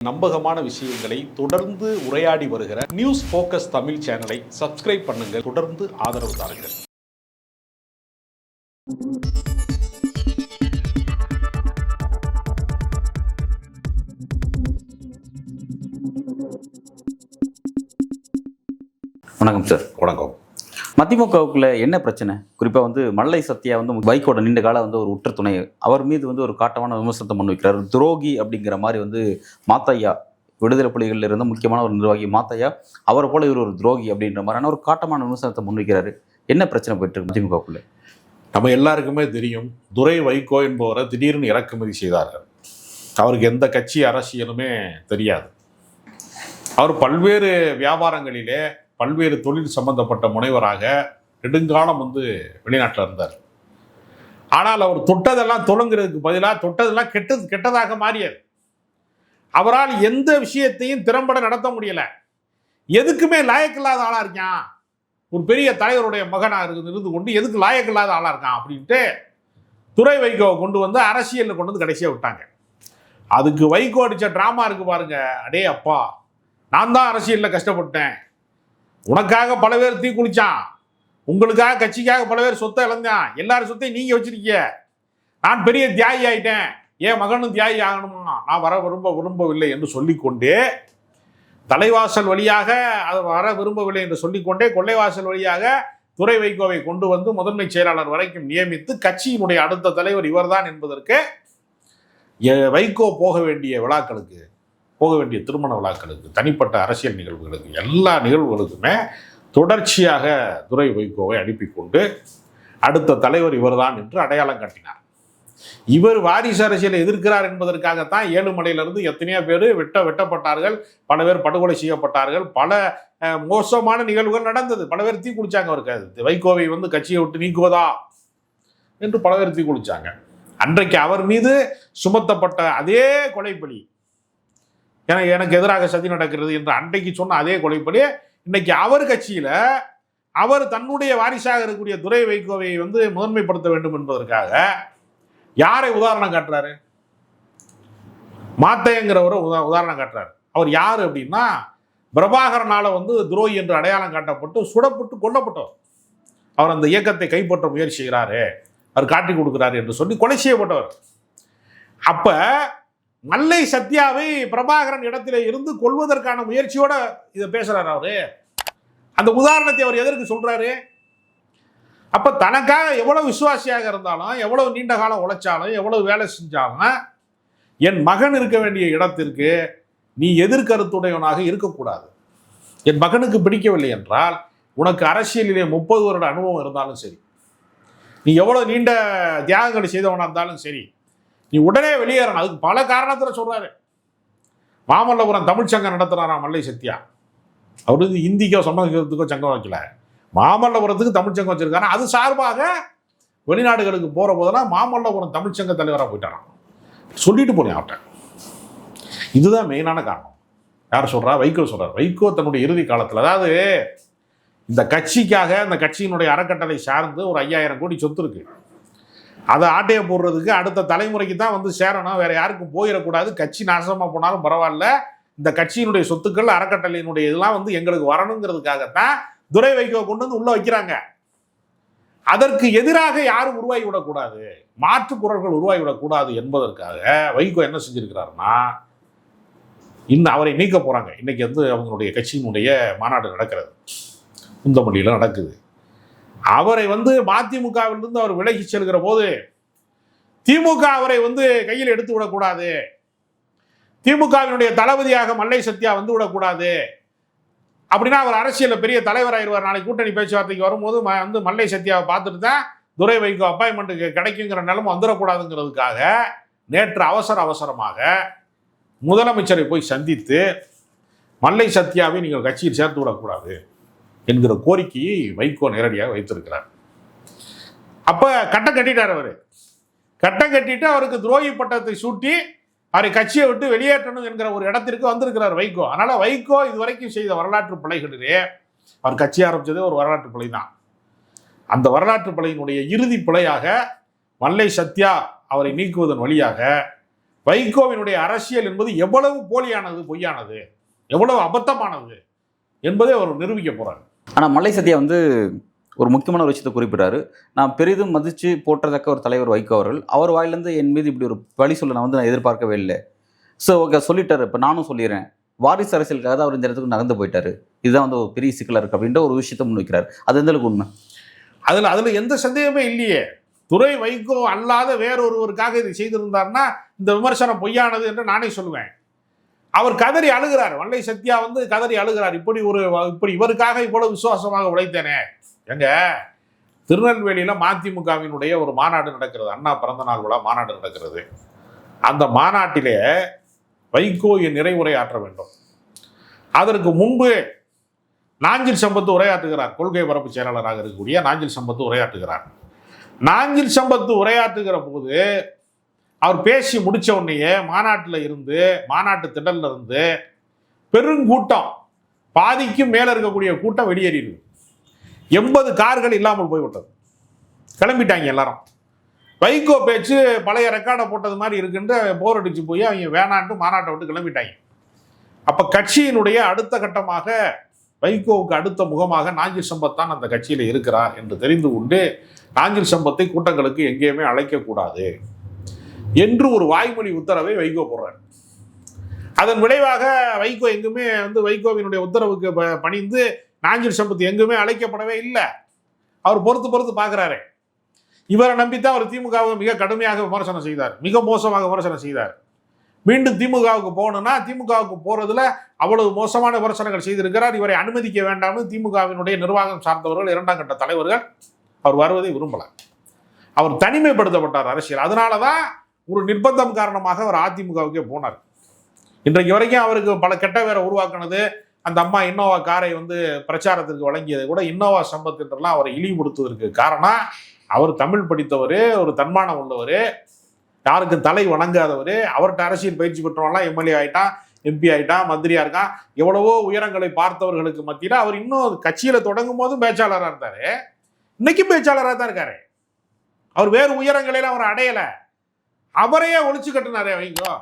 நம்பகமான விஷயங்களை தொடர்ந்து உரையாடி வருகிற நியூஸ் ஃபோக்கஸ் தமிழ் சேனலை சப்ஸ்கிரைப் பண்ணுங்க. தொடர்ந்து ஆதரவு தாருங்கள். வணக்கம் சார். வணக்கம். மதிமுகவுக்குள்ள என்ன பிரச்சனை? குறிப்பாக மல்லை சத்யா வைகோட நீண்ட கால ஒரு உற்ற துணை, அவர் மீது ஒரு காட்டமான விமர்சனத்தை முன் வைக்கிறார். துரோகி அப்படிங்கிற மாதிரி மாத்தையா, விடுதலை புலிகளில் இருந்த முக்கியமான ஒரு நிர்வாகி மாத்தையா, அவரை போல இவர் ஒரு துரோகி அப்படின்ற மாதிரியான ஒரு காட்டமான விமர்சனத்தை முன்வைக்கிறாரு. என்ன பிரச்சனை போயிட்டு இருக்கு மதிமுகவுக்குள்ள? நம்ம எல்லாருக்குமே தெரியும், துரை வைகோ என்பவரை திடீர்னு இறக்குமதி செய்தார்கள். அவருக்கு எந்த கட்சி அரசியலுமே தெரியாது. அவர் பல்வேறு வியாபாரங்களிலே பல்வேறு தொழில் சம்பந்தப்பட்ட முனைவராக நெடுங்காலம் வெளிநாட்டில் இருந்தார். ஆனால் அவர் தொட்டதெல்லாம் தொடங்குறதுக்கு பதிலாக தொட்டதெல்லாம் கெட்டதாக மாறியது. அவரால் எந்த விஷயத்தையும் திறம்பட நடத்த முடியல. எதுக்குமே லாயக்கில்லாத ஆளா இருக்கான், ஒரு பெரிய தலைவருடைய மகனாக இருந்து கொண்டு எதுக்கு லாயக்கில்லாத ஆளா இருக்கான் அப்படின்ட்டு துரை வைகோவை கொண்டு அரசியலில் கொண்டு கடைசியாக விட்டாங்க. அதுக்கு வைகோ அடித்த ட்ராமா இருக்கு பாருங்க. அடே அப்பா, நான் தான் அரசியலில் கஷ்டப்பட்டேன், உனக்காக பல பேர் தீ குளிச்சான், உங்களுக்காக கட்சிக்காக பல பேர் சொத்தை இழந்தான், எல்லாரும் சொத்தையும் நீங்க வச்சிருக்கீங்க, நான் பெரிய தியாகி ஆயிட்டேன், ஏன் மகனும் தியாகி ஆகணுமா, நான் வர விரும்பவில்லை என்று சொல்லிக்கொண்டே தலைவாசல் வழியாக அதை வர விரும்பவில்லை என்று சொல்லிக்கொண்டே கொள்ளைவாசல் வழியாக துரை வைகோவை கொண்டு முதன்மை செயலாளர் வரைக்கும் நியமித்து கட்சியினுடைய அடுத்த தலைவர் இவர்தான் என்பதற்கு வைகோ போக வேண்டிய விழாக்களுக்கு, போக வேண்டிய திருமண விழாக்களுக்கு, தனிப்பட்ட அரசியல் நிகழ்வுகளுக்கு, எல்லா நிகழ்வுகளுக்குமே தொடர்ச்சியாக துரை வைகோவை அனுப்பி கொண்டு அடுத்த தலைவர் இவர்தான் என்று அடையாளம் காட்டினார். இவர் வாரிசு அரசியலை எதிர்க்கிறார் என்பதற்காகத்தான் ஏழுமலையிலிருந்து எத்தனையோ பேர் வெட்டப்பட்டார்கள், பல பேர் படுகொலை செய்யப்பட்டார்கள், பல மோசமான நிகழ்வுகள் நடந்தது, பல பேர் தீ குளிச்சாங்க. அவருக்கு வைகோவை கட்சியை விட்டு நீக்குவதா என்று பல பேர் தீ குளிச்சாங்க. அன்றைக்கு அவர் மீது சுமத்தப்பட்ட அதே கொலைப்பலி, எனக்கு எதிராக சதி நடக்கிறது என்று அன்றைக்கு சொன்ன அதே கொலைப்படி இன்னைக்கு அவர் கட்சியில அவர் தன்னுடைய வாரிசாக இருக்கக்கூடிய துரை வைகோவை முதன்மைப்படுத்த வேண்டும் என்பதற்காக யாரை உதாரணம் காட்டுறாரு? மாத்தையங்கிறவரை உதாரணம் காட்டுறாரு. அவர் யாரு அப்படின்னா, பிரபாகரனால துரோகி என்று அடையாளம் காட்டப்பட்டு சுடப்பட்டு கொல்லப்பட்டவர். அவர் அந்த இயக்கத்தை கைப்பற்ற முயற்சி செய்கிறாரு, அவர் காட்டி கொடுக்கிறாரு என்று சொல்லி கொலை செய்யப்பட்டவர். அப்ப மல்லை சத்யாவை பிரபாகரன் இடத்திலே இருந்து கொள்வதற்கான முயற்சியோட இதை பேசுறாரு அவரு. அந்த உதாரணத்தை அவர் எதற்கு சொல்றாரு? அப்ப தனக்காக எவ்வளவு விசுவாசியாக இருந்தாலும், எவ்வளவு நீண்ட காலம் உழைச்சாலும், எவ்வளவு வேலை செஞ்சாலும், என் மகன் இருக்க வேண்டிய இடத்திற்கு நீ எதிர்கருத்துடையவனாக இருக்கக்கூடாது. என் மகனுக்கு பிடிக்கவில்லை என்றால், உனக்கு அரசியலிலே 30 வருட அனுபவம் இருந்தாலும் சரி, நீ எவ்வளவு நீண்ட தியாகங்களை செய்தவனா இருந்தாலும் சரி, நீ உடனே வெளியேறணும். அதுக்கு பல காரணத்தில் சொல்றாரு. மாமல்லபுரம் தமிழ் சங்கம் நடத்துறாராம் மல்லை சத்யா. அவரு இந்திக்கோ சமஸ்கிருதத்துக்கோ சங்கம் வைக்கல, மாமல்லபுரத்துக்கு தமிழ் சங்கம் வச்சிருக்காரு. அது சார்பாக வெளிநாடுகளுக்கு போற போதெல்லாம் மாமல்லபுரம் தமிழ் சங்க தலைவராக போயிட்டாராம். சொல்லிட்டு போனேன் அவர்கிட்ட. இதுதான் மெயினான காரணம். யார் சொல்றா? வைகோ சொல்றாரு. வைகோ தன்னுடைய இறுதி காலத்தில், அதாவது இந்த கட்சிக்காக, இந்த கட்சியினுடைய அறக்கட்டளை சார்ந்து ஒரு 5000 கோடி சொத்து இருக்கு. அதை ஆட்டையை போடுறதுக்கு அடுத்த தலைமுறைக்கு தான் சேரணும், வேற யாருக்கும் போயிடக்கூடாது. கட்சி நாசமா போனாலும் பரவாயில்ல, இந்த கட்சியினுடைய சொத்துக்கள் அறக்கட்டளையினுடைய இதெல்லாம் எங்களுக்கு வரணுங்கிறதுக்காகத்தான் துரை வைகோ கொண்டு உள்ள வைக்கிறாங்க. அதற்கு எதிராக யாரும் உருவாகி விடக்கூடாது, மாற்று குரல்கள் உருவாகி விடக்கூடாது என்பதற்காக வைகோ என்ன செஞ்சிருக்கிறாருன்னா, இன்னும் அவரை நீக்க போறாங்க. இன்னைக்கு அவங்களுடைய கட்சியினுடைய மாநாடு நடக்கிறது, குந்தமல்லியில் நடக்குது. அவரை மதிமுகவிலிருந்து அவர் விலகி செல்கிற போது திமுக அவரை கையில் எடுத்து விடக்கூடாது, திமுகவினுடைய தளபதியாக மல்லை சத்யா விடக்கூடாது அப்படின்னா அவர் அரசியலில் பெரிய தலைவராயிருவார். நாளைக்கு கூட்டணி பேச்சுவார்த்தைக்கு வரும்போது மல்லை சத்யாவை பார்த்துட்டு தான் துரை வைகோ அப்பாயின்மெண்ட்டுக்கு கிடைக்குங்கிற நிலைமை வந்துடக்கூடாதுங்கிறதுக்காக நேற்று அவசரமாக முதலமைச்சரை போய் சந்தித்து மல்லை சத்யாவை நீங்கள் கட்சியில் சேர்த்து விடக்கூடாது என்கிற கோரிக்கையை வைகோ நேரடியாக வைத்திருக்கிறார். அப்ப கட்டம் கட்டிட்டார். அவரு கட்டம் கட்டிட்டு அவருக்கு துரோகி பட்டத்தை சூட்டி அவரை கட்சியை விட்டு வெளியேற்றணும் என்கிற ஒரு இடத்திற்கு வந்திருக்கிறார் வைகோ. அதனால வைகோ இதுவரைக்கும் செய்த வரலாற்று பிழைகளிலே, அவர் கட்சி ஆரம்பிச்சதே ஒரு வரலாற்று பிழை தான். அந்த வரலாற்று பிழையினுடைய இறுதி பிழையாக மல்லை சத்யா அவரை நீக்குவதன் வழியாக வைகோவினுடைய அரசியல் என்பது எவ்வளவு போலியானது, பொய்யானது, எவ்வளவு அபத்தமானது என்பதை அவர் நிரூபிக்க போறாரு. ஆனா மல்லை சத்யா வந்து ஒரு முக்கியமான ஒரு விஷயத்தை குறிப்பிட்டாரு. நான் பெரிதும் மதிச்சு போற்றத்தக்க ஒரு தலைவர் வைகோ அவர்கள். அவர் வாயிலிருந்து என் மீது இப்படி ஒரு பழி சொல்ல நான் வந்து நான் எதிர்பார்க்கவே இல்லை. ஸோ ஓகே சொல்லிட்டாரு. இப்போ நானும் சொல்லிடுறேன், வாரிசு அரசியலுக்காக தான் அவர் இந்த இடத்துக்கு நகர்ந்து போயிட்டாரு. இதுதான் வந்து ஒரு பெரிய சிக்கலாக இருக்குது அப்படின்ற ஒரு விஷயத்தை முன்வைக்கிறார். அது எந்த அளவுக்கு உண்மை? அதில் எந்த சந்தேகமே இல்லையே. துரை வைகோ அல்லாத வேறொருவருக்காக இதை செய்திருந்தார்னா இந்த விமர்சனம் பொய்யானது என்று நானே சொல்லுவேன். அவர் கதறி அழுகிறார். மல்லை சத்யா வந்து கதறி அழுகிறார். இப்படி இவருக்காக இவ்வளவு விசுவாசமாக உழைத்தேனே. எங்க திருநெல்வேலியில் மதிமுகவினுடைய ஒரு மாநாடு நடக்கிறது, அண்ணா பிறந்தநாள் விழா மாநாடு நடக்கிறது. அந்த மாநாட்டிலே வைகோ நிறைவுரை ஆற்ற வேண்டும். அதற்கு முன்பு நாஞ்சில் சம்பத்து உரையாற்றுகிறார். கொள்கை பரப்பு செயலாளராக இருக்கக்கூடிய நாஞ்சில் சம்பத்து உரையாற்றுகிறார். நாஞ்சில் சம்பத்து உரையாற்றுகிற போது அவர் பேசி முடிச்ச உடனேயே மாநாட்டு திடல்ல இருந்து பெருங்கூட்டம், பாதிக்கும் மேல இருக்கக்கூடிய கூட்டம் வெளியேறிடுது. 80 கார்கள் இல்லாமல் போய்விட்டது. கிளம்பிட்டாங்க எல்லாரும். வைகோ பேச்சு பழைய ரெக்கார்டை போட்டது மாதிரி இருக்குன்னு போர் அடிச்சு போய் அவங்க வேணான்ட்டு மாநாட்டை விட்டு கிளம்பிட்டாங்க. அப்ப கட்சியினுடைய அடுத்த கட்டமாக வைகோவுக்கு அடுத்த முகமாக நாஞ்சில் சம்பத் தான் அந்த கட்சியில் இருக்கிறார் என்று தெரிந்து கொண்டு நாஞ்சில் சம்பத்தை கூட்டங்களுக்கு எங்கேயுமே அழைக்கக்கூடாது என்று ஒரு வாய்மொழி உத்தரவை வைகோ போடுறார். அதன் விளைவாக வைகோ எங்குமே வந்து வைகோவினுடைய உத்தரவுக்கு பணிந்து நாஞ்சில் சம்பத் எங்குமே அழைக்கப்படவே இல்லை. அவர் பொறுத்து பார்க்குறாரு. இவரை நம்பித்தான் அவர் திமுகவை மிக கடுமையாக விமர்சனம் செய்தார், மிக மோசமாக விமர்சனம் செய்தார். மீண்டும் திமுகவுக்கு போகணும்னா திமுகவுக்கு போறதுல அவ்வளவு மோசமான விமர்சனங்கள் செய்திருக்கிறார். இவரை அனுமதிக்க வேண்டாம்னு திமுகவினுடைய நிர்வாகம் சார்ந்தவர்கள், 2ஆம் கட்ட தலைவர்கள் அவர் வருவதை விரும்பல. அவர் தனிமைப்படுத்தப்பட்டார் அரசியல். அதனாலதான் ஒரு நிர்பந்தம் காரணமாக அவர் அதிமுகவுக்கே போனார். இன்றைக்கு வரைக்கும் அவருக்கு பல கெட்ட பேரை உருவாக்குனது, அந்த அம்மா இன்னோவா காரை வந்து பிரச்சாரத்திற்கு வழங்கியதை கூட இன்னோவா சம்பத் என்றெல்லாம் அவரை இழிவுபடுத்துவதற்கு காரணம் அவர் தமிழ் படித்தவர், ஒரு தன்மானம் உள்ளவர், யாருக்கும் தலை வணங்காதவர். அவர்கிட்ட அரசியல் பயிற்சி பெற்றவங்களாம் எம்எல்ஏ ஆயிட்டான், எம்பி ஆயிட்டான், மந்திரியா இருக்கான். எவ்வளவோ உயரங்களை பார்த்தவர்களுக்கு மத்தியில் அவர் இன்னும் கட்சியில தொடங்கும் போதும் பேச்சாளராக இருந்தாரு, இன்னைக்கும் பேச்சாளராக தான் இருக்காரு. அவர் வேறு உயரங்களில் அவர் அடையலை. அவரையே ஒழிச்சு கட்டினாரே வைங்கோ.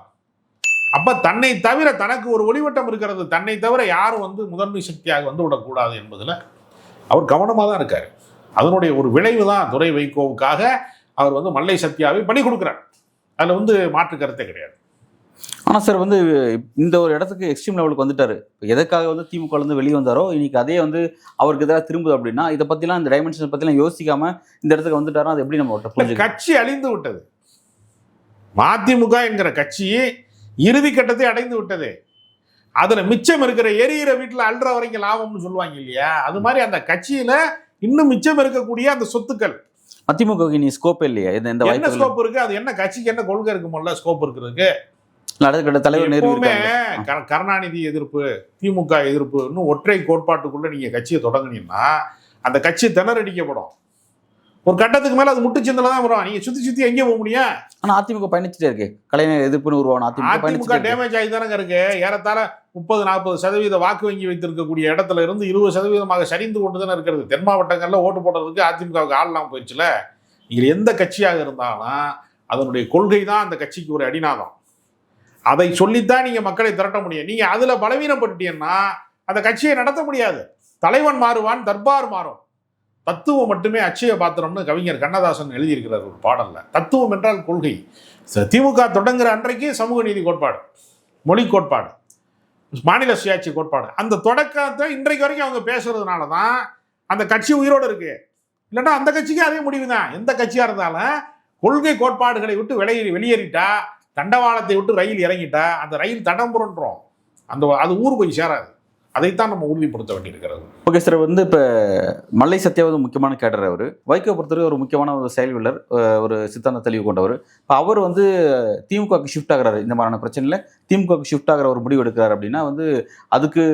அப்ப தன்னை தவிர தனக்கு ஒரு ஒளிவட்டம் இருக்கிறது, தன்னை தவிர யாரும் வந்து முதன்மை சக்தியாக வந்து விடக்கூடாது என்பதில் அவர் கவனமாக தான் இருக்காரு. அதனுடைய ஒரு விளைவு தான் துரை வைகோவுக்காக அவர் வந்து மல்லை சத்யாவை பணி கொடுக்குறார். அதில் வந்து மாற்று கருத்தே கிடையாது. ஆனால் சார் வந்து இந்த ஒரு இடத்துக்கு எக்ஸ்ட்ரீம் லெவலுக்கு வந்துட்டாரு. எதற்காக வந்து திமுக வந்து வெளியே வந்தாரோ இன்னைக்கு அதே வந்து அவருக்கு எதிராக திரும்புது அப்படின்னா இதை பற்றிலாம், இந்த டைமென்ஷன் பற்றிலாம் யோசிக்காம இந்த இடத்துக்கு வந்துட்டாரோ அது எப்படி நம்ம கட்சி அழிந்து விட்டது. மதிமுக என்கிற கட்சி இறுதி கட்டத்தை அடைந்து விட்டது. அதுல மிச்சம் இருக்கிற எரியிற வீட்டுல அல்ற வரைக்கும் லாபம்னு சொல்லுவாங்க இல்லையா, அது மாதிரி அந்த கட்சியில இன்னும் மிச்சம் இருக்கக்கூடிய அந்த சொத்துக்கள் அதிமுக நீ ஸ்கோப் இல்லையா? என்ன ஸ்கோப் இருக்கு? அது என்ன கட்சிக்கு என்ன கொள்கை இருக்குமல்ல ஸ்கோப் இருக்கிறதுக்கு. தலைவர் கருணாநிதி எதிர்ப்பு, திமுக எதிர்ப்பு ஒற்றை கோட்பாட்டுக்குள்ள நீங்க கட்சியை தொடங்குனீங்கன்னா அந்த கட்சி திணறடிக்கப்படும். ஒரு கட்டத்துக்கு மேல அது முட்டு சிந்தல தான் வரும். நீங்க சுத்தி எங்கே போக முடியும்? ஆனா அதிமுக பயணிச்சுட்டே இருக்கு. கலைஞர் எதிர்ப்புன்னு உருவான அதிமுக டேமேஜ் ஆகி தானங்க இருக்கு. ஏறத்தாழ 30-40% வாக்கு வங்கி வைத்திருக்கக்கூடிய இடத்துல இருந்து 20% சரிந்து கொண்டு தானே இருக்கிறது. தென் மாவட்டங்கள்ல ஓட்டு போடுறதுக்கு அதிமுகவுக்கு ஆள்லாம் போயிடுச்சுல. நீங்கள் எந்த கட்சியாக இருந்தாலும் அதனுடைய கொள்கை தான் அந்த கட்சிக்கு ஒரு அடிநாதம். அதை சொல்லித்தான் நீங்க மக்களை திரட்ட முடியும். நீங்க அதுல பலவீனப்பட்டீங்கன்னா அந்த கட்சியை நடத்த முடியாது. தலைவன் மாறுவான், தர்பார் மாறும். தத்துவம் மட்டுமே அட்சய பாத்திரம்னு கவிஞர் கண்ணதாசன் எழுதியிருக்கிறார் ஒரு பாடல்ல. தத்துவம் என்றால் கொள்கை. திமுக தொடங்குற அன்றைக்கு சமூக நீதி கோட்பாடு, மொழி கோட்பாடு, மாநில சுயாட்சி கோட்பாடு, அந்த தொடக்கத்தை இன்றைக்கு வரைக்கும் அவங்க பேசுறதுனால தான் அந்த கட்சி உயிரோடு இருக்கு. இல்லைன்னா அந்த கட்சிக்கு அதே முடிவு தான். எந்த கட்சியா இருந்தாலும் கொள்கை கோட்பாடுகளை விட்டு வெளியேறிட்டா, தண்டவாளத்தை விட்டு ரயில் இறங்கிட்டா அந்த ரயில் தடம் புரண்டுரும். அது ஊர் போய் சேராது. அதைத்தான் நம்ம உறுதிப்படுத்த வேண்டியிருக்கிறது. ஓகே சார், வந்து இப்போ மல்லை சத்யா வந்து முக்கியமான கேடர். அவர் வைகோ பொறுத்தவரை ஒரு முக்கியமான ஒரு செயல் வீரர், ஒரு சித்தாந்த தெளிவு கொண்டவர். இப்போ அவர் வந்து திமுகவுக்கு ஷிஃப்ட் ஆகிறாரு. இந்த மாதிரியான பிரச்சனையில் திமுகவுக்கு ஷிஃப்ட் ஆகிற ஒரு முடிவு எடுக்கிறார் அப்படின்னா வந்து அதுக்கு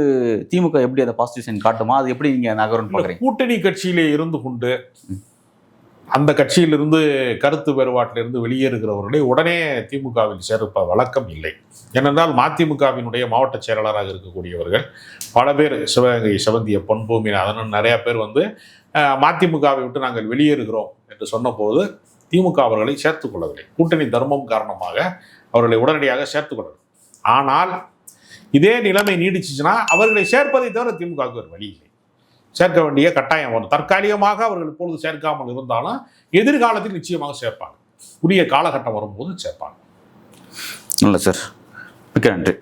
திமுக எப்படி அந்த பாசிட்டிவ் சைன் காட்டுமா? அது எப்படி நீங்கள் நகரம்னு பார்க்குறீங்க? கூட்டணி கட்சியிலே இருந்து கொண்டு அந்த கட்சியிலிருந்து கருத்து வேறுபாட்டிலிருந்து வெளியேறுகிறவர்களை உடனே திமுகவில் சேர்ப்ப வழக்கம் இல்லை. ஏனென்றால் மதிமுகவினுடைய மாவட்ட செயலாளராக இருக்கக்கூடியவர்கள் பல பேர், சிவகங்கை செவந்திய பொன்பூமிநாதன், நிறைய பேர் வந்து மதிமுகவை விட்டு நாங்கள் வெளியேறுகிறோம் என்று சொன்னபோது திமுக அவர்களை சேர்த்துக் கொள்ளவில்லை. கூட்டணி தர்மம் காரணமாக அவர்களை உடனடியாக சேர்த்துக்கொள்ளணும். ஆனால் இதே நிலைமை நீடிச்சுச்சுன்னா அவர்களை சேர்ப்பதை தவிர திமுகவுக்கு ஒரு வழி இல்லை. சேர்க்க வேண்டிய கட்டாயம் வரும். தற்காலிகமாக அவர்கள் இப்பொழுது சேர்க்காமல் இருந்தாலும் எதிர்காலத்தில் நிச்சயமாக சேர்ப்பாங்க. உரிய காலகட்டம் வரும்போது சேர்ப்பாங்க. நல்ல சார், மிக்க நன்றி.